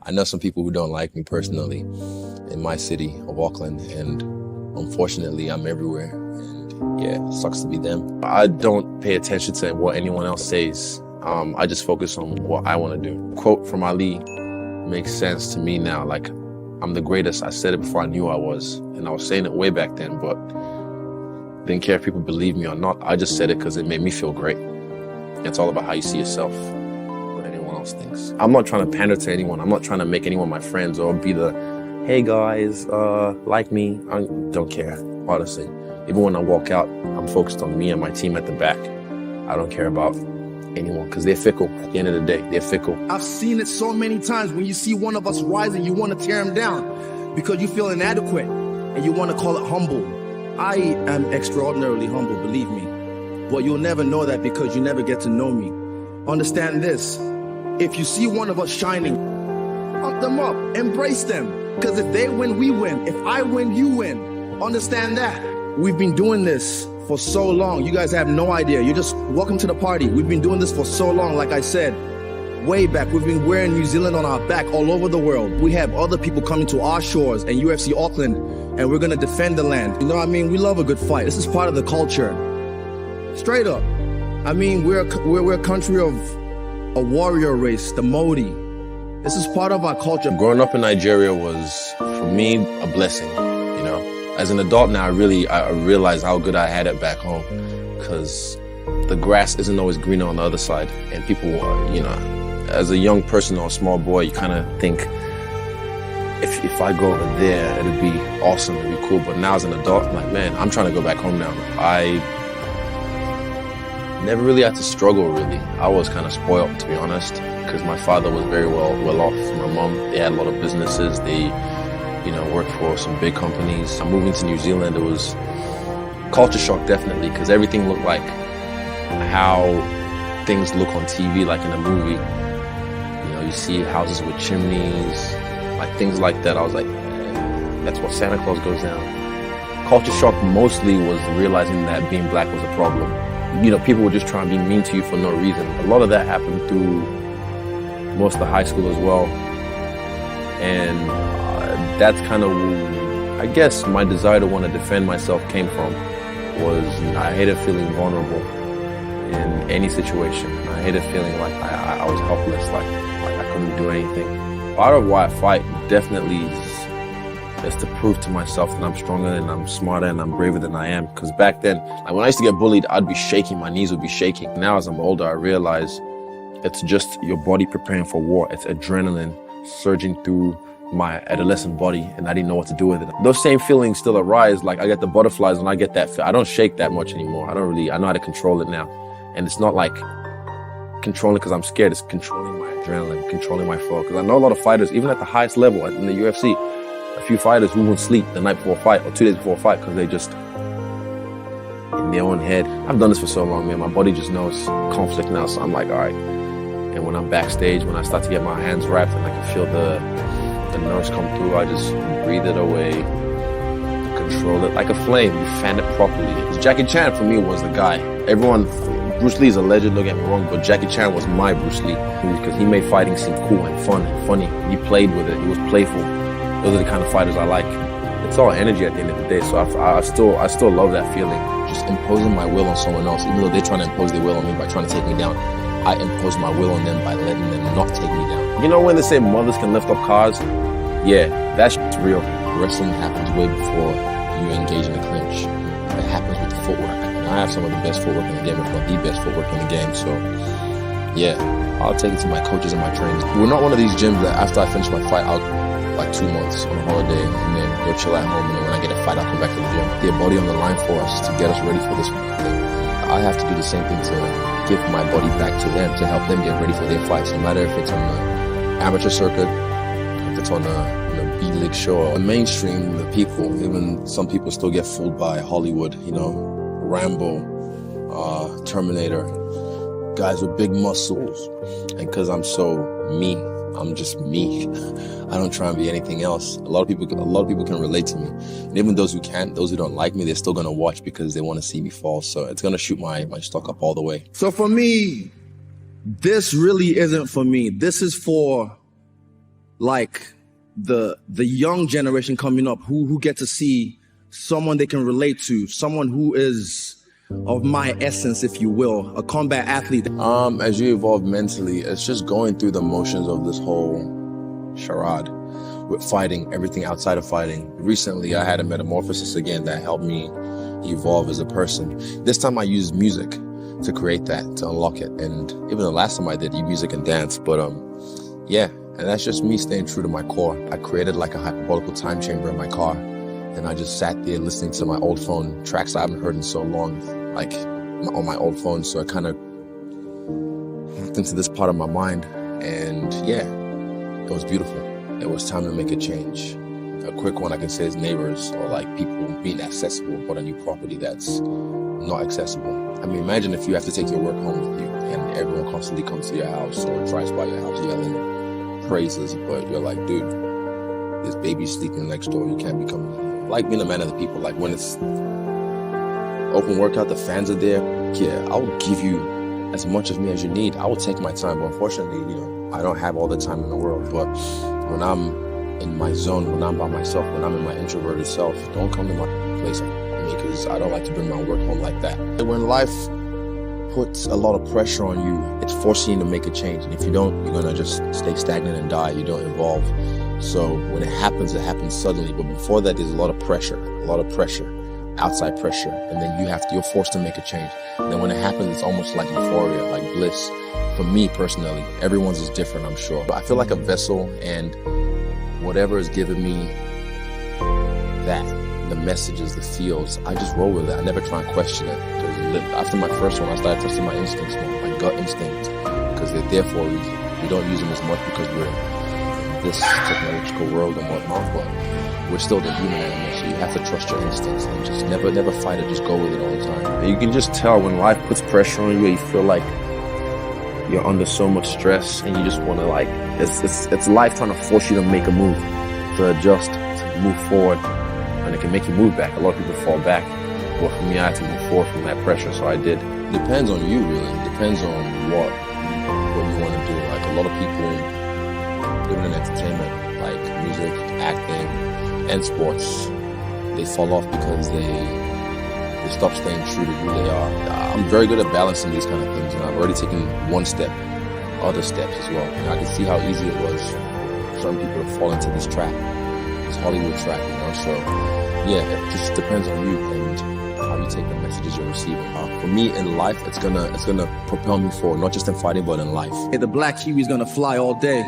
I know some people who don't like me personally in my city of Auckland, and unfortunately I'm everywhere, and yeah, it sucks to be them. I don't pay attention to what anyone else says. I just focus on what I want to do. Quote from Ali makes sense to me now. Like, I'm the greatest. I said it before I knew I was, and I was saying it way back then, but didn't care if people believe me or not. I just said it because it made me feel great. It's all about how you see yourself, what anyone else thinks. I'm not trying to pander to anyone. I'm not trying to make anyone my friends or be the, hey guys, like me. I don't care, honestly. Even when I walk out, I'm focused on me and my team at the back. I don't care about anyone, because they're fickle. At the end of the day, they're fickle. I've seen it so many times. When you see one of us rising, you want to tear him down because you feel inadequate and you want to call it humble. I am extraordinarily humble, believe me. But you'll never know that because you never get to know me. Understand this. If you see one of us shining, pump them up, embrace them. Because if they win, we win. If I win, you win. Understand that. We've been doing this for so long. You guys have no idea. You're just welcome to the party. We've been doing this for so long. Like I said, way back, we've been wearing New Zealand on our back all over the world. We have other people coming to our shores and UFC Auckland, and we're going to defend the land. You know what I mean? We love a good fight. This is part of the culture. Straight up. I mean, we're a country of a warrior race, the Modi. This is part of our culture. Growing up in Nigeria was, for me, a blessing, you know? As an adult now, I realize how good I had it back home, because the grass isn't always greener on the other side. And people, you know, as a young person or a small boy, you kind of think, if I go over there, it'd be awesome, it'd be cool. But now as an adult, I'm like, man, I'm trying to go back home now. I never really had to struggle, really. I was kind of spoiled, to be honest, because my father was very well off. My mom, they had a lot of businesses. They, you know, worked for some big companies. I'm moving to New Zealand. It was culture shock, definitely, because everything looked like how things look on TV, like in a movie. You know, you see houses with chimneys, like things like that. I was like, man, that's what Santa Claus goes down. Culture shock mostly was realizing that being black was a problem. You know, people were just trying to be mean to you for no reason. A lot of that happened through most of the high school as well. And that's kind of, I guess, my desire to want to defend myself came from, was, you know, I hated feeling vulnerable in any situation. I hated feeling like I was helpless, like I couldn't do anything. Part of why I fight definitely is to prove to myself that I'm stronger and I'm smarter and I'm braver than I am. Because back then, like when I used to get bullied, I'd be shaking, my knees would be shaking. Now as I'm older, I realize it's just your body preparing for war. It's adrenaline surging through my adolescent body, and I didn't know what to do with it. Those same feelings still arise. Like I get the butterflies when I get that feel. I don't shake that much anymore. I know how to control it now. And it's not like controlling because I'm scared. It's controlling my adrenaline, controlling my flow. Because I know a lot of fighters, even at the highest level in the UFC, a few fighters who won't sleep the night before a fight or 2 days before a fight because they just in their own head. I've done this for so long, man. My body just knows conflict now. So I'm like, all right. And when I'm backstage, when I start to get my hands wrapped and I can feel the nerves come through, I just breathe it away, control it like a flame. You fan it properly. Jackie Chan for me was the guy. Bruce Lee's a legend, don't get me wrong, but Jackie Chan was my Bruce Lee because he made fighting seem cool and fun and funny. He played with it. He was playful. Those are the kind of fighters I like. It's all energy at the end of the day. So I still love that feeling. Just imposing my will on someone else, even though they're trying to impose their will on me by trying to take me down. I impose my will on them by letting them not take me down. You know when they say mothers can lift up cars? Yeah, that shit's real. Wrestling happens way before you engage in a clinch. It happens with the footwork. And I have some of the best footwork in the game, if not the best footwork in the game. So, yeah, I'll take it to my coaches and my trainers. We're not one of these gyms that after I finish my fight, I'll like 2 months on a holiday and then go chill at home. And then when I get a fight, I'll come back to the gym. Their body on the line for us to get us ready for this thing. I have to do the same thing to give my body back to them, to help them get ready for their fights. No matter if it's on the amateur circuit, if it's on a B-League show or mainstream, the people, even some people still get fooled by Hollywood, you know, Rambo, Terminator, guys with big muscles. And because I'm so me, I'm just me. I don't try and be anything else. A lot of people can relate to me. And even those who can't, those who don't like me, they're still gonna watch because they want to see me fall. So it's gonna shoot my stock up all the way. So for me, this really isn't for me. This is for like the young generation coming up who get to see someone they can relate to, someone who is of my essence, if you will, a combat athlete? As you evolve mentally, it's just going through the motions of this whole charade with fighting, everything outside of fighting. Recently, I had a metamorphosis again that helped me evolve as a person. This time I used music to create that, to unlock it. And even the last time I did music and dance, but yeah, and that's just me staying true to my core. I created like a hyperbolical time chamber in my car, and I just sat there listening to my old phone tracks I haven't heard in so long, like on my old phone. So I kind of hooked into this part of my mind, and yeah, it was beautiful. It was time to make a change. A quick one I can say is neighbors, or like people being accessible but a new property that's not accessible. I mean, imagine if you have to take your work home with you and everyone constantly comes to your house or drives by your house yelling praises, but you're like, dude, this baby's sleeping next door, you can't be coming in. Like being a man of the people, like when it's open workout, the fans are there, yeah, I will give you as much of me as you need. I will take my time, but unfortunately, I don't have all the time in the world. But when I'm in my zone, when I'm by myself, when I'm in my introverted self, don't come to my place because I don't like to bring my work home like that. When life puts a lot of pressure on you, it's forcing you to make a change. And if you don't, you're gonna just stay stagnant and die. You don't evolve. So when it happens suddenly. But before that, there's a lot of pressure, outside pressure. And then you're forced to make a change. And then when it happens, it's almost like euphoria, like bliss. For me personally, everyone's is different, I'm sure. But I feel like a vessel, and whatever is giving me that, the messages, the feels, I just roll with it. I never try and question it. After my first one, I started trusting my instincts more, my gut instincts, because they're there for a reason. We don't use them as much because we're in this technological world and whatnot, but we're still the human animal, so you have to trust your instincts and just never fight it, just go with it all the time. You can just tell when life puts pressure on you, you feel like you're under so much stress and you just want to like, it's life trying to force you to make a move, to adjust, to move forward, and it can make you move back. A lot of people fall back, but for me, I had to move forward from that pressure, so I did. Depends on you, really. Depends on what you want to do. Like a lot of people, even in entertainment, like music, acting, and sports, they fall off because they stop staying true to who they are. I'm very good at balancing these kind of things, and I've already taken one step, other steps as well. And I can see how easy it was for some people to fall into this trap, this Hollywood trap, So yeah, it just depends on you and how you take the messages you're receiving. For me in life, it's gonna propel me forward, not just in fighting, but in life. The black kiwi's gonna fly all day.